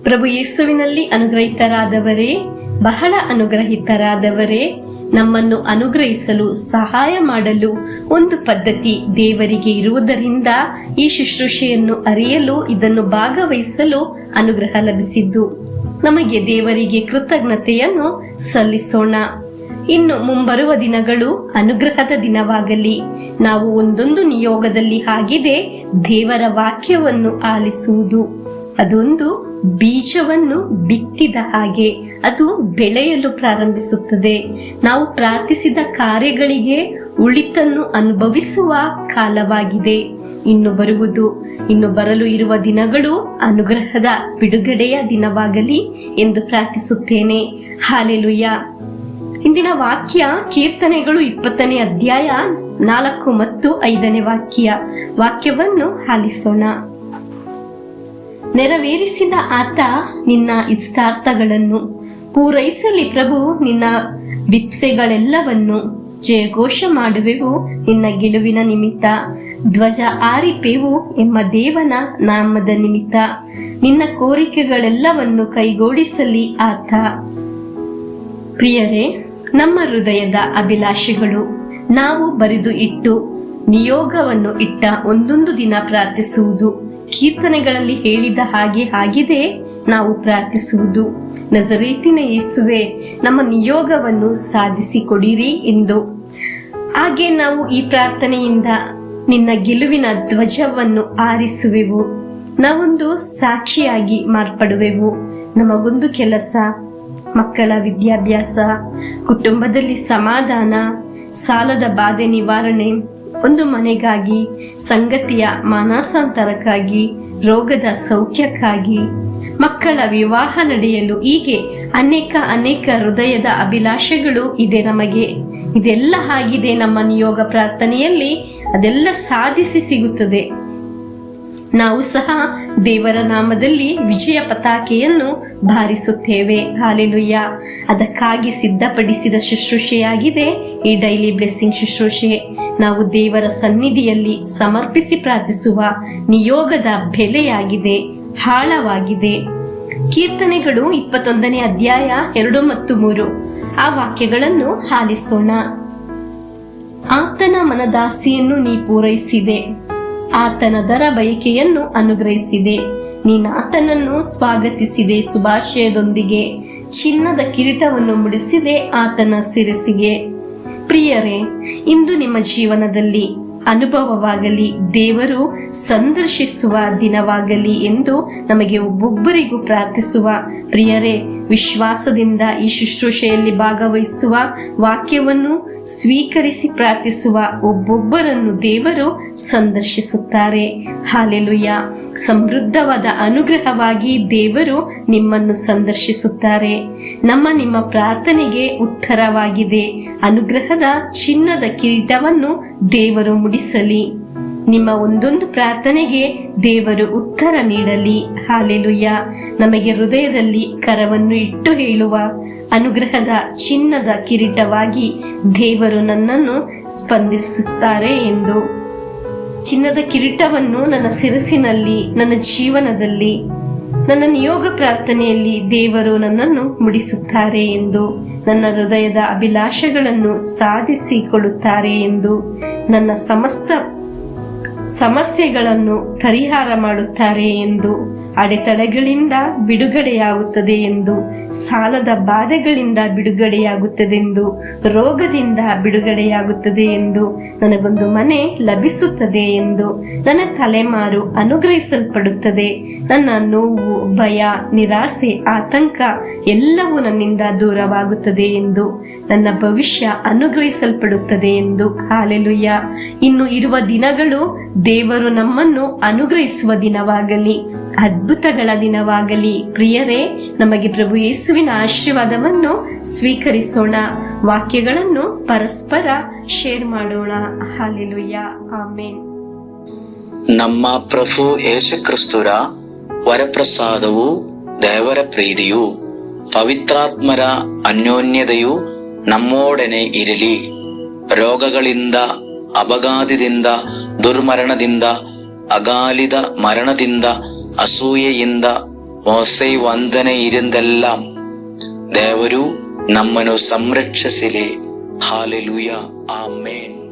ಪ್ರಭು ಯೇಸುವಿನಲ್ಲಿ ಅನುಗ್ರಹಿತರಾದವರೇ, ಬಹಳ ಅನುಗ್ರಹಿತರಾದವರೇ, ನಮ್ಮನ್ನು ಅನುಗ್ರಹಿಸಲು ಸಹಾಯ ಮಾಡಲು ಒಂದು ಪದ್ಧತಿ ದೇವರಿಗೆ ಇರುವುದರಿಂದ ಈ ಶುಶ್ರೂಷೆಯನ್ನು ಅರಿಯಲು, ಇದನ್ನು ಭಾಗವಹಿಸಲು ಅನುಗ್ರಹ ಲಭಿಸಿದ್ದು. ನಮಗೆ ದೇವರಿಗೆ ಕೃತಜ್ಞತೆಯನ್ನು ಸಲ್ಲಿಸೋಣ. ಇನ್ನು ಮುಂಬರುವ ದಿನಗಳು ಅನುಗ್ರಹದ ದಿನವಾಗಲಿ. ನಾವು ಒಂದೊಂದು ನಿಯೋಗದಲ್ಲಿ ಆಗಿದೆ ದೇವರ ವಾಕ್ಯವನ್ನು ಆಲಿಸುವುದು. ಅದೊಂದು ಬೀಜವನ್ನು ಬಿತ್ತಿದ ಹಾಗೆ ಅದು ಬೆಳೆಯಲು ಪ್ರಾರಂಭಿಸುತ್ತದೆ. ನಾವು ಪ್ರಾರ್ಥಿಸಿದ ಕಾರ್ಯಗಳಿಗೆ ಉಳಿತನ್ನು ಅನುಭವಿಸುವ ಕಾಲವಾಗಿದೆ. ಇನ್ನು ಬರಲು ಇರುವ ದಿನಗಳು ಅನುಗ್ರಹದ ಬಿಡುಗಡೆಯ ದಿನವಾಗಲಿ ಎಂದು ಪ್ರಾರ್ಥಿಸುತ್ತೇನೆ. ಹಾಲೆಲೂಯಾ. ಇಂದಿನ ವಾಕ್ಯ ಕೀರ್ತನೆಗಳು 20ನೇ ಅಧ್ಯಾಯ 4 ಮತ್ತು 5ನೇ ವಾಕ್ಯವನ್ನು ಆಲಿಸೋಣ. ನೆರವೇರಿಸಿದ ಆತ ನಿನ್ನ ಇಷ್ಟಾರ್ಥಗಳನ್ನು, ಪೂರೈಸಲಿ ಪ್ರಭು ನಿನ್ನ ವಿಪ್ಸೆಗಳೆಲ್ಲವನ್ನು. ಜಯಘೋಷ ಮಾಡುವೆವು ನಿನ್ನ ಗೆಲುವಿನ ನಿಮಿತ್ತ, ಧ್ವಜ ಆರಿಪೆವು ಎಂಬ ದೇವನ ನಾಮದ ನಿಮಿತ್ತ. ನಿನ್ನ ಕೋರಿಕೆಗಳೆಲ್ಲವನ್ನು ಕೈಗೂಡಿಸಲಿ ಆತ. ಪ್ರಿಯರೇ, ನಮ್ಮ ಹೃದಯದ ಅಭಿಲಾಷೆಗಳು ನಾವು ಬರೆದು ಇಟ್ಟು ನಿಯೋಗವನ್ನು ಇಟ್ಟ ಒಂದೊಂದು ದಿನ ಪ್ರಾರ್ಥಿಸುವುದು. ಕೀರ್ತನೆಗಳಲ್ಲಿ ಹೇಳಿದ ಹಾಗೆ ಆಗಿದೆ ನಾವು ಪ್ರಾರ್ಥಿಸುವುದು. ನಜರೇತಿನ ಯೇಸುವೆ, ನಮ್ಮ ನಿಯೋಗವನ್ನು ಸಾಧಿಸಿಕೊಡಿರಿ ಎಂದು. ಹಾಗೆ ನಾವು ಈ ಪ್ರಾರ್ಥನೆಯಿಂದ ನಿನ್ನ ಗೆಲುವಿನ ಧ್ವಜವನ್ನು ಆರಿಸುವೆವು. ನಾವೊಂದು ಸಾಕ್ಷಿಯಾಗಿ ಮಾರ್ಪಡುವೆವು. ನಮಗೊಂದು ಕೆಲಸ, ಮಕ್ಕಳ ವಿದ್ಯಾಭ್ಯಾಸ, ಕುಟುಂಬದಲ್ಲಿ ಸಮಾಧಾನ, ಸಾಲದ ಬಾಧೆ ನಿವಾರಣೆ, ಒಂದು ಮನೆಗಾಗಿ, ಸಂಗತಿಯ ಮಾನಸಾಂತರಕ್ಕಾಗಿ, ರೋಗದ ಸೌಖ್ಯಕ್ಕಾಗಿ, ಮಕ್ಕಳ ವಿವಾಹ ನಡೆಯಲು, ಹೀಗೆ ಅನೇಕ ಹೃದಯದ ಅಭಿಲಾಷೆಗಳು ಇದೆ ನಮಗೆ. ಇದೆಲ್ಲ ಆಗಿದೆ ನಮ್ಮ ನಿಯೋಗ ಪ್ರಾರ್ಥನೆಯಲ್ಲಿ. ಅದೆಲ್ಲ ಸಾಧಿಸಿ ಸಿಗುತ್ತದೆ. ನಾವು ಸಹ ದೇವರ ನಾಮದಲ್ಲಿ ವಿಜಯ ಪತಾಕೆಯನ್ನು ಬಾರಿಸುತ್ತೇವೆ. ಹಾಲೆಲೂಯಾ. ಅದಕ್ಕಾಗಿ ಸಿದ್ಧಪಡಿಸಿದ ಶುಶ್ರೂಷೆಯಾಗಿದೆ ಈ ಡೈಲಿ ಬ್ಲೆಸ್ಸಿಂಗ್ ಶುಶ್ರೂಷೆ. ನಾವು ದೇವರ ಸನ್ನಿಧಿಯಲ್ಲಿ ಸಮರ್ಪಿಸಿ ಪ್ರಾರ್ಥಿಸುವ ನಿಯೋಗದ ಬೆಲೆಯಾಗಿದೆ, ಆಳವಾಗಿದೆ. ಕೀರ್ತನೆಗಳು 21ನೇ ಅಧ್ಯಾಯ 2 ಮತ್ತು 3 ಆ ವಾಕ್ಯಗಳನ್ನು ಆಲಿಸೋಣ. ಆತನ ಮನದಾಸೆಯನ್ನು ನೀ ಪೂರೈಸಿದೆ, ಆತನ ದರ ಬಯಕೆಯನ್ನು ಅನುಗ್ರಹಿಸಿದೆ. ನೀನು ಆತನನ್ನು ಸ್ವಾಗತಿಸಿದೆ ಶುಭಾಶಯದೊಂದಿಗೆ, ಚಿನ್ನದ ಕಿರೀಟವನ್ನು ಮುಡಿಸಿದೆ ಆತನ ಶಿರಸಿಗೆ. ಪ್ರಿಯರೇ, ಇಂದು ನಿಮ್ಮ ಜೀವನದಲ್ಲಿ ಅನುಭವವಾಗಲಿ, ದೇವರು ಸಂದರ್ಶಿಸುವ ದಿನವಾಗಲಿ ಎಂದು ನಮಗೆ ಒಬ್ಬೊಬ್ಬರಿಗೂ ಪ್ರಾರ್ಥಿಸುವ ಪ್ರಿಯರೇ, ವಿಶ್ವಾಸದಿಂದ ಈ ಶುಶ್ರೂಷೆಯಲ್ಲಿ ಭಾಗವಹಿಸುವ, ವಾಕ್ಯವನ್ನು ಸ್ವೀಕರಿಸಿ ಪ್ರಾರ್ಥಿಸುವ ಒಬ್ಬೊಬ್ಬರನ್ನು ದೇವರು ಸಂದರ್ಶಿಸುತ್ತಾರೆ. ಹಾಲೆಲೂಯಾ. ಸಮೃದ್ಧವಾದ ಅನುಗ್ರಹವಾಗಿ ದೇವರು ನಿಮ್ಮನ್ನು ಸಂದರ್ಶಿಸುತ್ತಾರೆ. ನಿಮ್ಮ ಪ್ರಾರ್ಥನೆಗೆ ಉತ್ತರವಾಗಿದೆ. ಅನುಗ್ರಹದ ಚಿನ್ನದ ಕಿರೀಟವನ್ನು ದೇವರು ಮುಡಿಸಲಿ. ನಿಮ್ಮ ಒಂದೊಂದು ಪ್ರಾರ್ಥನೆಗೆ ದೇವರು ಉತ್ತರ ನೀಡಲಿ. ಹಾಲೆಲೂಯಾ. ನಮಗೆ ಹೃದಯದಲ್ಲಿ ಕರವನ್ನು ಇಟ್ಟು ಹೇಳುವ ಅನುಗ್ರಹದ ಚಿನ್ನದ ಕಿರೀಟವಾಗಿ ದೇವರು ನನ್ನನ್ನು ಸ್ಪಂದಿಸುತ್ತಾರೆ ಎಂದು. ಚಿನ್ನದ ಕಿರೀಟವನ್ನು ನನ್ನ ಶಿರಸಿನಲ್ಲಿ, ನನ್ನ ಜೀವನದಲ್ಲಿ, ನನ್ನ ನಿಯೋಗ ಪ್ರಾರ್ಥನೆಯಲ್ಲಿ ದೇವರು ನನ್ನನ್ನು ಮುಡಿಸುತ್ತಾರೆ ಎಂದು, ನನ್ನ ಹೃದಯದ ಅಭಿಲಾಷೆಗಳನ್ನು ಸಾಧಿಸಿಕೊಡುತ್ತಾರೆ ಎಂದು, ನನ್ನ ಸಮಸ್ತ ಸಮಸ್ಯೆಗಳನ್ನು ಪರಿಹಾರ ಮಾಡುತ್ತಾರೆ ಎಂದು, ಅಡೆತಡೆಗಳಿಂದ ಬಿಡುಗಡೆಯಾಗುತ್ತದೆ ಎಂದು, ಸಾಲದ ಬಾಧೆಗಳಿಂದ ಬಿಡುಗಡೆಯಾಗುತ್ತದೆಂದು, ರೋಗದಿಂದ ಬಿಡುಗಡೆಯಾಗುತ್ತದೆ ಎಂದು, ನನಗೊಂದು ಮನೆ ಲಭಿಸುತ್ತದೆ ಎಂದು, ನನ್ನ ತಲೆಮಾರು ಅನುಗ್ರಹಿಸಲ್ಪಡುತ್ತದೆ. ನನ್ನ ನೋವು, ಭಯ, ನಿರಾಸೆ, ಆತಂಕ ಎಲ್ಲವೂ ನನ್ನಿಂದ ದೂರವಾಗುತ್ತದೆ ಎಂದು, ನನ್ನ ಭವಿಷ್ಯ ಅನುಗ್ರಹಿಸಲ್ಪಡುತ್ತದೆ ಎಂದು. ಹಾಲೆಲೂಯಾ. ಇನ್ನು ಇರುವ ದಿನಗಳು ದೇವರು ನಮ್ಮನ್ನು ಅನುಗ್ರಹಿಸುವ ದಿನವಾಗಲಿ, ಅದ್ಭುತಗಳ ದಿನವಾಗಲಿ. ಪ್ರಿಯರೇ, ನಮಗೆ ಪ್ರಭು ಯೇಸುವಿನ ಆಶೀರ್ವಾದವನ್ನು ಸ್ವೀಕರಿಸೋಣ. ವಾಕ್ಯಗಳನ್ನು ಪರಸ್ಪರ ಶೇರ್ ಮಾಡೋಣ. ಹಾಲೆಲೂಯಾ. ಆಮೇನ್. ನಮ್ಮ ಪ್ರಭು ಯೇಸು ಕ್ರಿಸ್ತರ ವರಪ್ರಸಾದವು, ದೇವರ ಪ್ರೀತಿಯು, ಪವಿತ್ರಾತ್ಮರ ಅನ್ಯೋನ್ಯತೆಯು ನಮ್ಮೊಡನೆ ಇರಲಿ. ರೋಗಗಳಿಂದ, ಅಪಘಾತದಿಂದ, ದುರ್ಮರಣದಿಂದ, ಅಗಾಲಿದ ಮರಣದಿಂದ, ಅಸೂಯೆಯಿಂದ, ಮೋಸೈ ವಂದನೆ ಇರಿಂದೆല്ലാം ದೇವರು ನಮ್ಮನ್ನು ಸಂರಕ್ಷಿಸಲಿ. ಹಾಲೆಲೂಯ, ಆಮೇನ್.